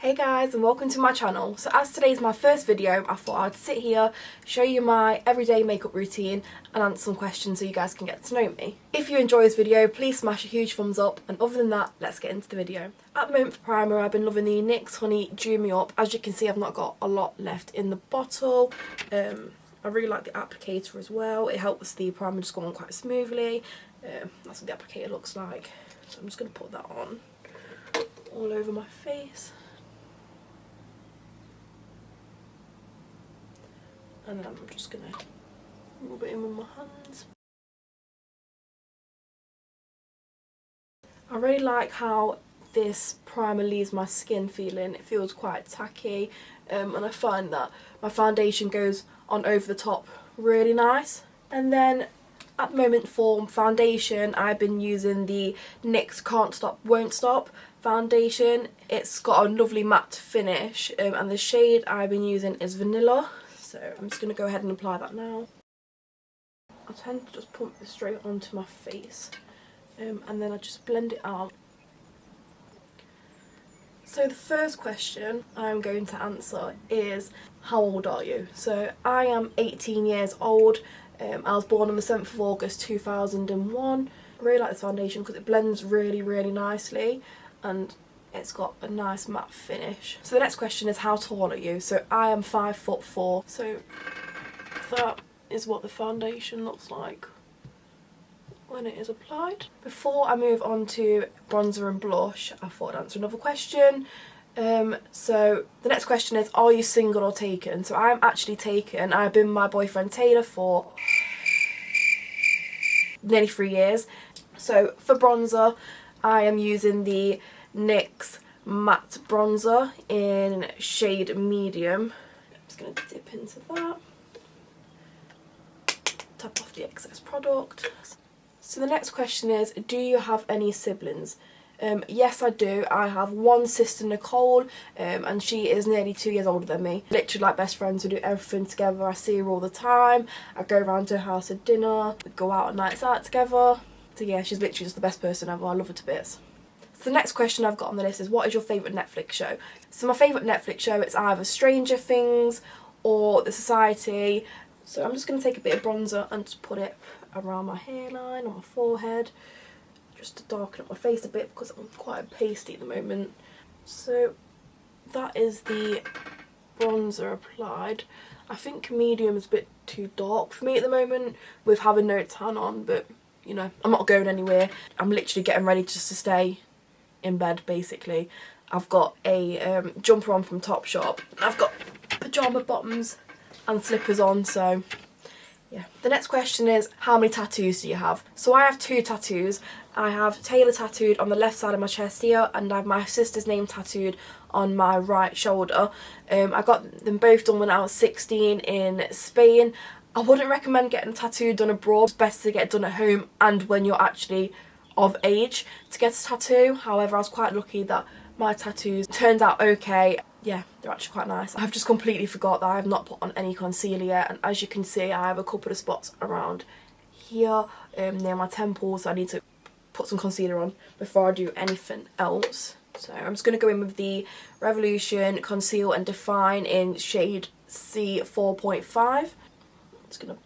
Hey guys, and welcome to my channel. So as today's my first video, I thought I'd sit here, show you my everyday makeup routine and answer some questions so you guys can get to know me. If you enjoy this video, please smash a huge thumbs up, and other than that, let's get into the video. At the moment for primer, I've been loving the NYX Honey Dew Me Up. As you can see, I've not got a lot left in the bottle. I really like the applicator as well. It helps the primer just go on quite smoothly. That's what the applicator looks like. So I'm just going to put that on all over my face. And then I'm just going to rub it in with my hands. I really like how this primer leaves my skin feeling. It feels quite tacky, and I find that my foundation goes on over the top really nice. And then at the moment for foundation, I've been using the NYX Can't Stop Won't Stop foundation. It's got a lovely matte finish, and the shade I've been using is Vanilla. So I'm just going to go ahead and apply that now. I tend to just pump this straight onto my face, and then I just blend it out. So the first question I'm going to answer is, how old are you? So I am 18 years old. I was born on the 7th of August 2001. I really like this foundation because it blends really nicely, and it's got a nice matte finish. So the next question is, how tall are you? So I am 5'4". So that is what the foundation looks like when it is applied. Before I move on to bronzer and blush, I thought I'd answer another question. So the next question is, are you single or taken? So I'm actually taken. I've been with my boyfriend Taylor for nearly 3 years. So for bronzer, I am using the NYX matte bronzer in shade medium. I'm just going to dip into that, tap off the excess product. So the next question is, do you have any siblings? Yes, I do. I have one sister, Nicole, and she is nearly 2 years older than me. Literally like best friends. We do everything together. I see her all the time. I go around to her house at dinner. We go out on nights out together. So yeah, she's literally just the best person ever. I love her to bits. So the next question I've got on the list is, what is your favourite Netflix show? So my favourite Netflix show, it's either Stranger Things or The Society. So I'm just going to take a bit of bronzer and just put it around my hairline, on my forehead, just to darken up my face a bit because I'm quite pasty at the moment. So that is the bronzer applied. I think medium is a bit too dark for me at the moment with having no tan on, but you know, I'm not going anywhere. I'm literally getting ready just to stay in bed basically. I've got a jumper on from Topshop. I've got pyjama bottoms and slippers on, so yeah. The next question is, how many tattoos do you have? So I have 2 tattoos. I have Taylor tattooed on the left side of my chest here, and I have my sister's name tattooed on my right shoulder. I got them both done when I was 16 in Spain. I wouldn't recommend getting a tattoo done abroad. It's best to get it done at home and when you're actually of age to get a tattoo. However, I was quite lucky that my tattoos turned out okay. Yeah, they're actually quite nice. I've just completely forgot that I have not put on any concealer yet, and as you can see, I have a couple of spots around here near my temples. I need to put some concealer on before I do anything else. So I'm just going to go in with the Revolution Conceal and Define in shade C4.5. I'm just going to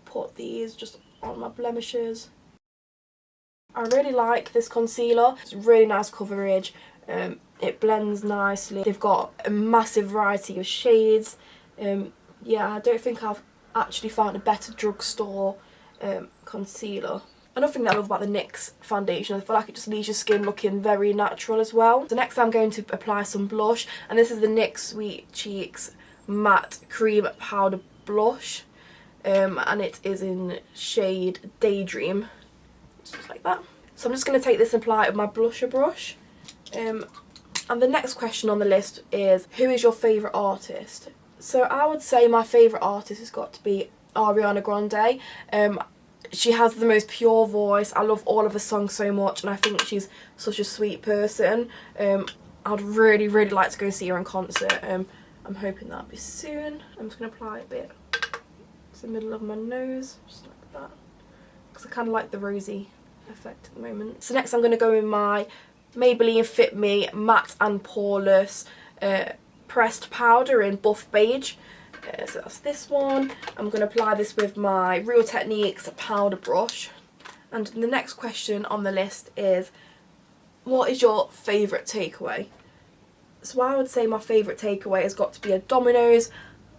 put these just on my blemishes. I really like this concealer. It's really nice coverage. It blends nicely. They've got a massive variety of shades. Yeah, I don't think I've actually found a better drugstore concealer. Another thing that I love about the NYX foundation, I feel like it just leaves your skin looking very natural as well. So next I'm going to apply some blush, and this is the NYX Sweet Cheeks Matte Cream Powder Blush, and it is in shade Daydream. Just like that. So I'm just going to take this and apply it with my blusher brush. And the next question on the list is, who is your favourite artist? So I would say my favourite artist has got to be Ariana Grande. She has the most pure voice. I love all of her songs so much, and I think she's such a sweet person. I'd really like to go see her in concert. I'm hoping that'll be soon. I'm just going to apply a bit to the middle of my nose, just like that, because I kind of like the rosy effect at the moment. So next I'm going to go in my Maybelline Fit Me Matte and Poreless pressed powder in Buff Beige. So that's this one. I'm going to apply this with my Real Techniques powder brush. And the next question on the list is, what is your favourite takeaway? So I would say my favourite takeaway has got to be a Domino's.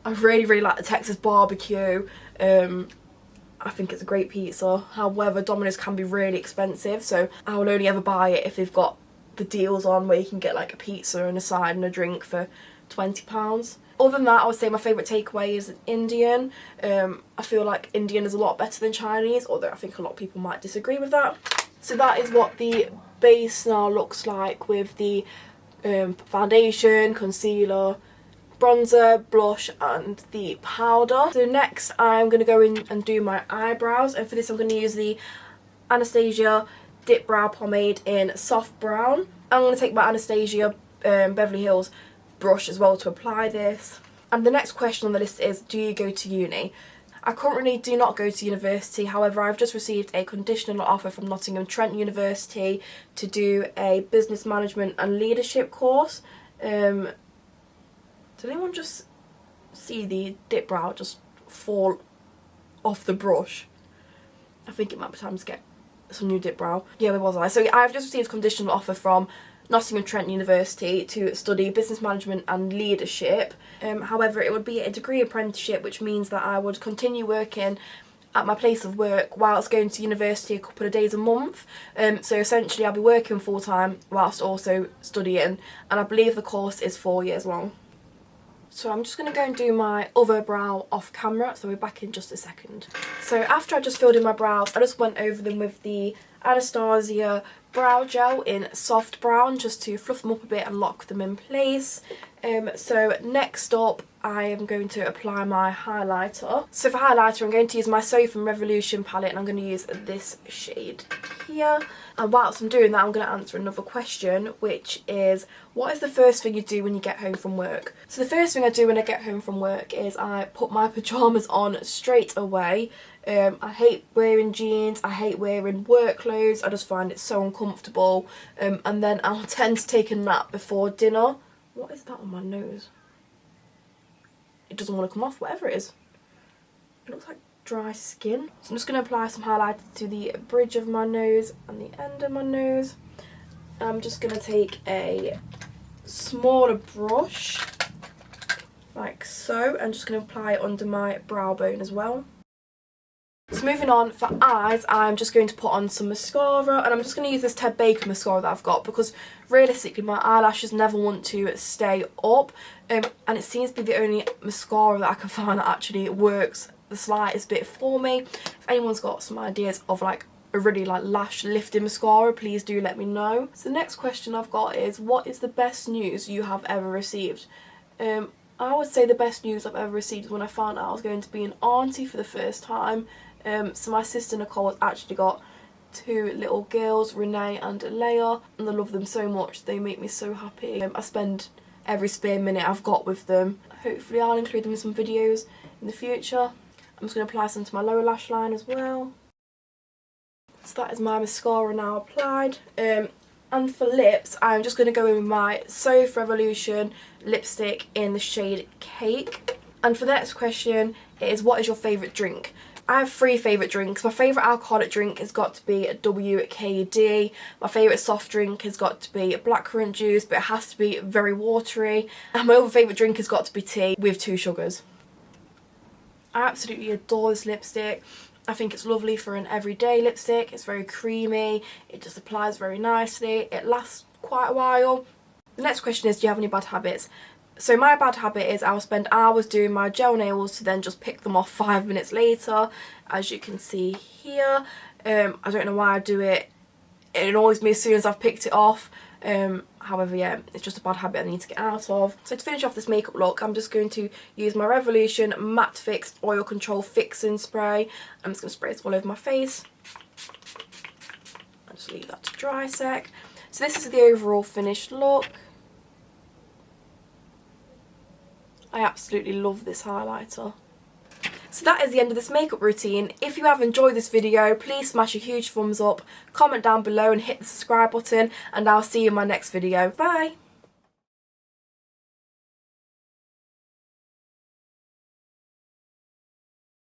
I really like the Texas barbecue. I think it's a great pizza. However, Domino's can be really expensive, so I will only ever buy it if they've got the deals on where you can get like a pizza and a side and a drink for £20. Other than that, I would say my favourite takeaway is Indian. I feel like Indian is a lot better than Chinese, although I think a lot of people might disagree with that. So that is what the base now looks like with the foundation, concealer, bronzer, blush and the powder. So next I'm going to go in and do my eyebrows, and for this I'm going to use the Anastasia Dip Brow Pomade in Soft Brown. I'm going to take my Anastasia Beverly Hills brush as well to apply this. And the next question on the list is, do you go to uni? I currently do not go to university, however I've just received a conditional offer from Nottingham Trent University to do a business management and leadership course. Did anyone just see the dip brow just fall off the brush? I think it might be time to get some new dip brow. Yeah, where was I? So I've just received a conditional offer from Nottingham Trent University to study business management and leadership. However, it would be a degree apprenticeship, which means that I would continue working at my place of work whilst going to university a couple of days a month. So essentially I'll be working full time whilst also studying, and I believe the course is 4 years long. So I'm just going to go and do my other brow off camera, so we're back in just a second. So after I just filled in my brows, I just went over them with the Anastasia brow gel in Soft Brown just to fluff them up a bit and lock them in place. So next up I am going to apply my highlighter. So for highlighter I'm going to use my So From Revolution palette, and I'm going to use this shade here. And whilst I'm doing that I'm going to answer another question, which is, what is the first thing you do when you get home from work? So the first thing I do when I get home from work is I put my pyjamas on straight away. I hate wearing jeans, I hate wearing work clothes, I just find it so uncomfortable. And then I'll tend to take a nap before dinner. What is that on my nose? It doesn't want to come off, whatever it is. It looks like dry skin. So I'm just going to apply some highlighter to the bridge of my nose and the end of my nose. I'm just going to take a smaller brush, like so, and just going to apply it under my brow bone as well. So moving on, for eyes, I'm just going to put on some mascara, and I'm just going to use this Ted Baker mascara that I've got because realistically my eyelashes never want to stay up, and it seems to be the only mascara that I can find that actually works the slightest bit for me. If anyone's got some ideas of like a really like lash lifting mascara, please do let me know. So the next question I've got is, what is the best news you have ever received? I would say the best news I've ever received is when I found out I was going to be an auntie for the first time. So my sister Nicole has actually got 2 little girls, Renee and Leia, and I love them so much. They make me so happy. I spend every spare minute I've got with them. Hopefully I'll include them in some videos in the future. I'm just going to apply some to my lower lash line as well. So that is my mascara now applied. And for lips, I'm just going to go in with my So Revolution lipstick in the shade Cake. And for the next question, it is, what is your favourite drink? I have 3 favourite drinks. My favourite alcoholic drink has got to be WKD. My favourite soft drink has got to be blackcurrant juice, but it has to be very watery. And my other favourite drink has got to be tea with 2 sugars. I absolutely adore this lipstick. I think it's lovely for an everyday lipstick. It's very creamy. It just applies very nicely. It lasts quite a while. The next question is, do you have any bad habits? So my bad habit is I will spend hours doing my gel nails to then just pick them off 5 minutes later, as you can see here. I don't know why I do it. It annoys me as soon as I've picked it off. However, yeah, it's just a bad habit I need to get out of. So to finish off this makeup look, I'm just going to use my Revolution Matte Fix Oil Control Fixing Spray. I'm just going to spray this all over my face. I'll just leave that to dry sec. So this is the overall finished look. I absolutely love this highlighter. So that is the end of this makeup routine. If you have enjoyed this video, please smash a huge thumbs up, comment down below and hit the subscribe button, and I'll see you in my next video. Bye!